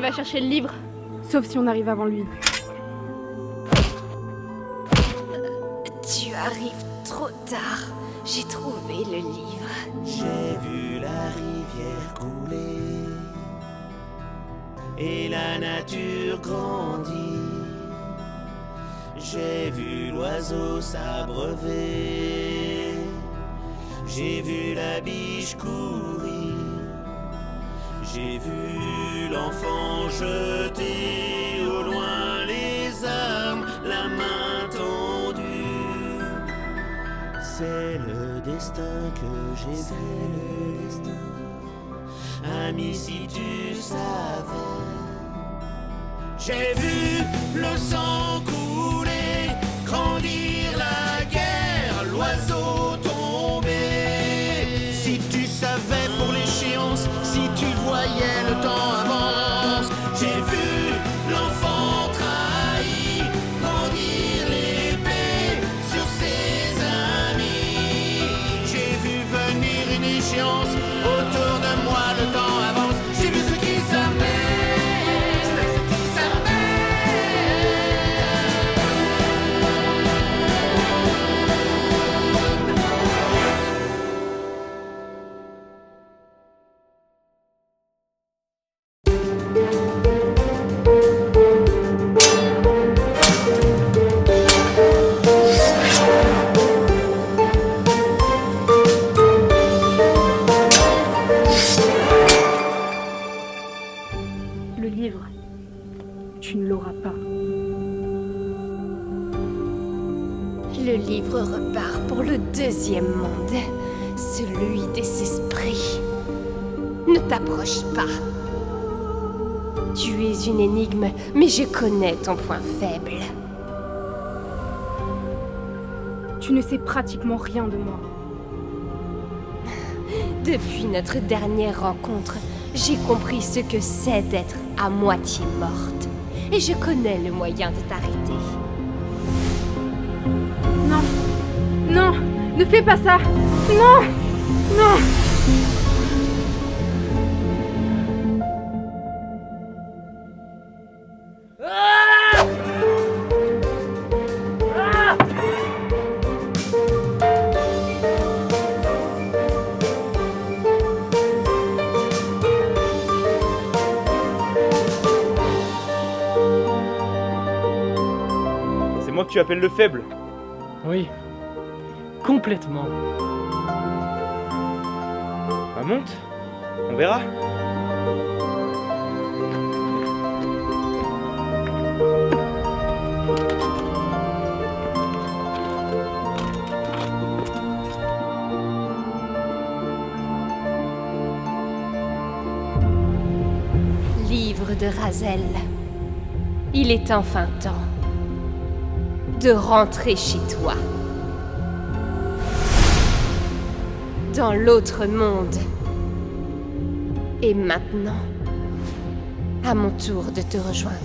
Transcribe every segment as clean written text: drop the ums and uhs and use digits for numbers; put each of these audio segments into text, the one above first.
va chercher le livre. Sauf si on arrive avant lui. Tu arrives trop tard. J'ai trouvé le livre. J'ai vu la rivière couler et la nature grandir. J'ai vu l'oiseau s'abreuver. J'ai vu la biche courir. J'ai vu l'enfant jeter au loin les armes, la main tendue. C'est le destin que j'ai vu. C'est le destin. Ami, si tu savais. J'ai vu le sang couler, grandir la guerre, l'oiseau tomber. Si tu savais pour l'échéance, si tu voyais le temps avance. J'ai vu l'enfant trahi, grandir l'épée sur ses amis. J'ai vu venir une échéance, autour de moi le temps avance. J'ai vu ceux qui s'aimaient. Le livre, tu ne l'auras pas. Le livre repart pour le deuxième monde, celui des esprits. Ne t'approche pas. Tu es une énigme, mais je connais ton point faible. Tu ne sais pratiquement rien de moi. Depuis notre dernière rencontre, j'ai compris ce que c'est d'être à moitié morte. Et je connais le moyen de t'arrêter. Non, non, ne fais pas ça. Non, non. C'est moi que tu appelles le faible. Oui, complètement. Bah monte, on verra. Livre de Razel. Il est enfin temps de rentrer chez toi. Dans l'autre monde. Et maintenant, à mon tour de te rejoindre.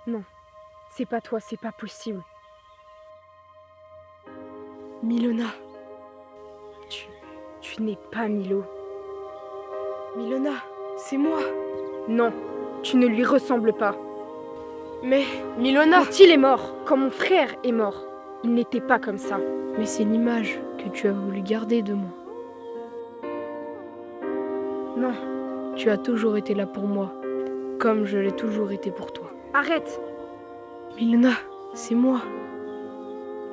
Non, c'est pas toi, c'est pas possible. Milona, tu n'es pas Milo. Milona, c'est moi. Non, tu ne lui ressembles pas. Mais Milona, Quand il est mort, quand mon frère est mort, il n'était pas comme ça. mais c'est l'image que tu as voulu garder de moi. Non, Tu as toujours été là pour moi, comme je l'ai toujours été pour toi. arrête, Milona, c'est moi.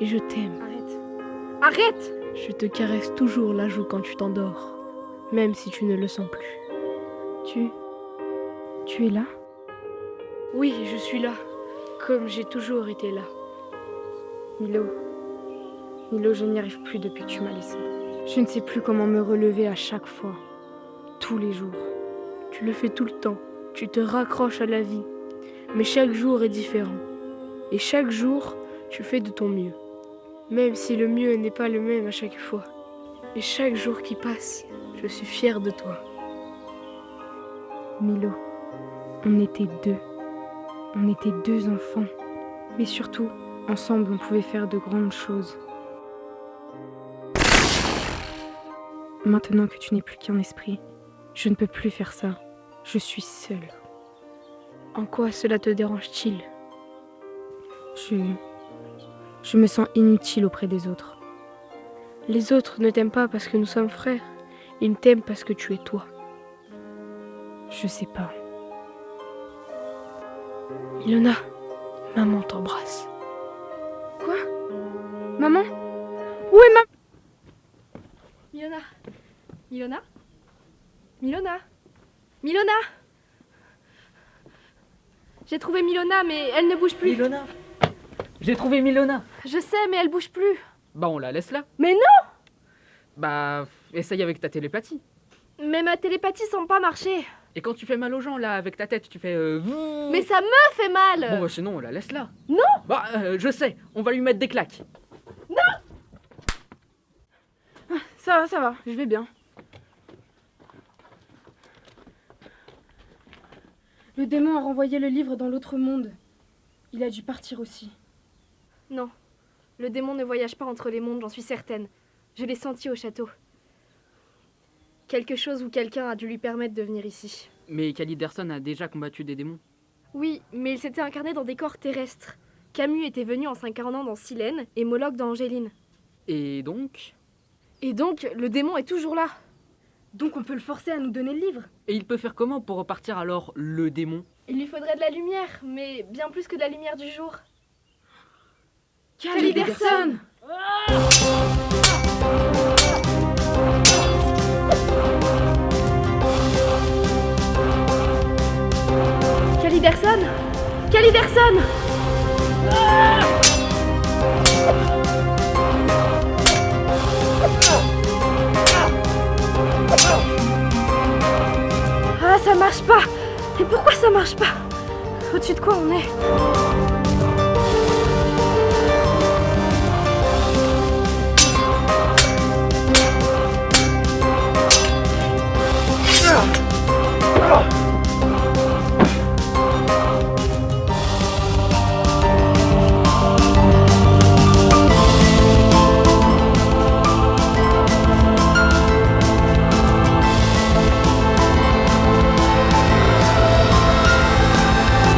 Et je t'aime. arrête, arrête. Je te caresse toujours la joue quand tu t'endors, même si tu ne le sens plus. Tu es là? Oui, je suis là, comme j'ai toujours été là. Milo, je n'y arrive plus depuis que tu m'as laissé. Je ne sais plus comment me relever à chaque fois, tous les jours. Tu le fais tout le temps. Tu te raccroches à la vie. Mais chaque jour est différent. Et chaque jour, tu fais de ton mieux. Même si le mieux n'est pas le même à chaque fois. Et chaque jour qui passe, je suis fière de toi. Milo, on était deux. On était deux enfants. Mais surtout, ensemble, on pouvait faire de grandes choses. Maintenant que tu n'es plus qu'un esprit, je ne peux plus faire ça. Je suis seule. En quoi cela te dérange-t-il? Je me sens inutile auprès des autres. Les autres ne t'aiment pas parce que nous sommes frères. Ils t'aiment parce que tu es toi. Je sais pas. Ilona, maman t'embrasse. Quoi? Maman? Où est maman? Milona, Milona, Milona, Milona. J'ai trouvé Milona, mais elle ne bouge plus. Milona. J'ai trouvé Milona. Je sais, mais elle bouge plus. Bah on la laisse là. Mais non! Bah essaye avec ta télépathie. Mais ma télépathie semble pas marcher. Et quand tu fais mal aux gens là avec ta tête, tu fais Mais ça me fait mal. Bon bah sinon on la laisse là. Non. Bah je sais, on va lui mettre des claques. Ça va, je vais bien. Le démon a renvoyé le livre dans l'autre monde. Il a dû partir aussi. Non, le démon ne voyage pas entre les mondes, j'en suis certaine. Je l'ai senti au château. Quelque chose ou quelqu'un a dû lui permettre de venir ici. Mais Caliderson a déjà combattu des démons. Oui, mais il s'était incarné dans des corps terrestres. Camus était venu en s'incarnant dans Silène et Moloch dans Angéline. Et donc Et donc, le démon est toujours là. Donc on peut le forcer à nous donner le livre. Et il peut faire comment pour repartir alors le démon? Il lui faudrait de la lumière, mais bien plus que de la lumière du jour. Caliderson! Caliderson! Caliderson! Ah, ça marche pas! Et pourquoi ça marche pas? Au-dessus de quoi on est?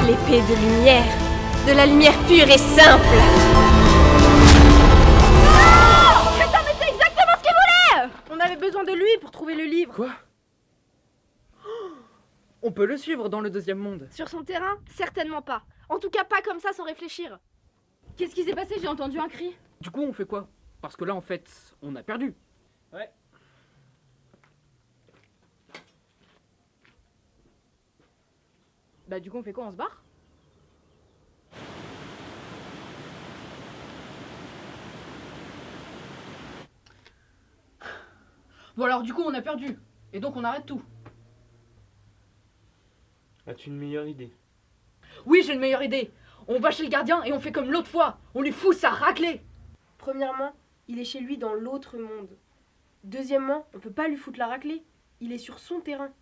L'épée de lumière, de la lumière pure et simple. On avait besoin de lui pour trouver le livre. Quoi? On peut le suivre dans le deuxième monde. Sur son terrain? Certainement pas. En tout cas, pas comme ça sans réfléchir. Qu'est-ce qui s'est passé? J'ai entendu un cri. Du coup on fait quoi? Parce que là en fait, on a perdu. Ouais. Bah du coup on fait quoi? On se barre? Bon alors du coup on a perdu. Et donc on arrête tout. As-tu une meilleure idée? Oui j'ai une meilleure idée. On va chez le gardien et on fait comme l'autre fois. On lui fout sa raclée. Premièrement, il est chez lui dans l'autre monde. Deuxièmement, on peut pas lui foutre la raclée. Il est sur son terrain.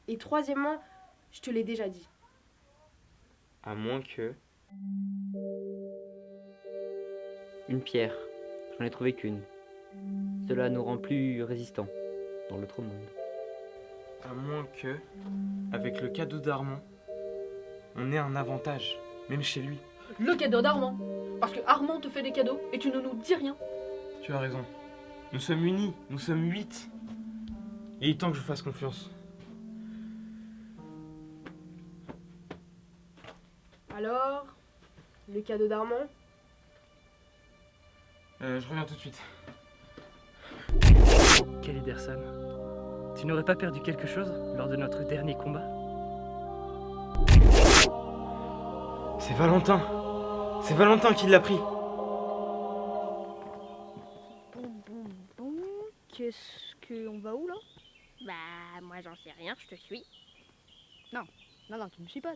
Et troisièmement, je te l'ai déjà dit. À moins que... Une pierre. J'en ai trouvé qu'une. Cela nous rend plus résistants dans l'autre monde. À moins que... Avec le cadeau d'Armand, on ait un avantage, même chez lui. Le cadeau d'Armand. Parce que Armand te fait des cadeaux et tu ne nous dis rien. Tu as raison. Nous sommes unis, nous sommes 8. Et il est temps que je fasse confiance. Alors, le cadeau d'Armand? Je reviens tout de suite. Caliderson, tu n'aurais pas perdu quelque chose lors de notre dernier combat? C'est Valentin. C'est Valentin qui l'a pris. Qu'est-ce qu'on va où là? Bah, moi j'en sais rien, je te suis. Non, tu me suis pas,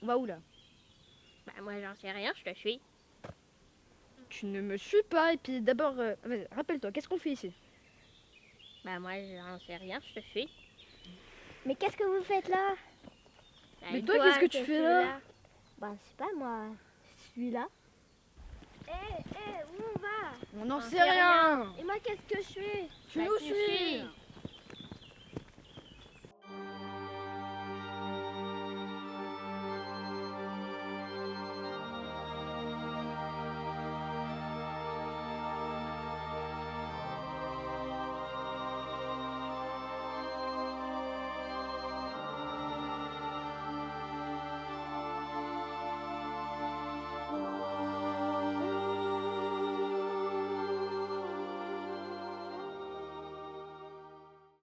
On va où là? Bah moi j'en sais rien, je te suis. Tu ne me suis pas, et puis d'abord, vas-y, rappelle-toi, qu'est-ce qu'on fait ici? Bah moi j'en sais rien, je te suis. Mais qu'est-ce que vous faites là? Bah, Mais et toi, qu'est-ce que tu fais là? Bah, je sais pas moi, celui-là. Où on va? On n'en On sait sait rien. Et moi, qu'est-ce que je fais? Tu Bah, nous tu suis. suis.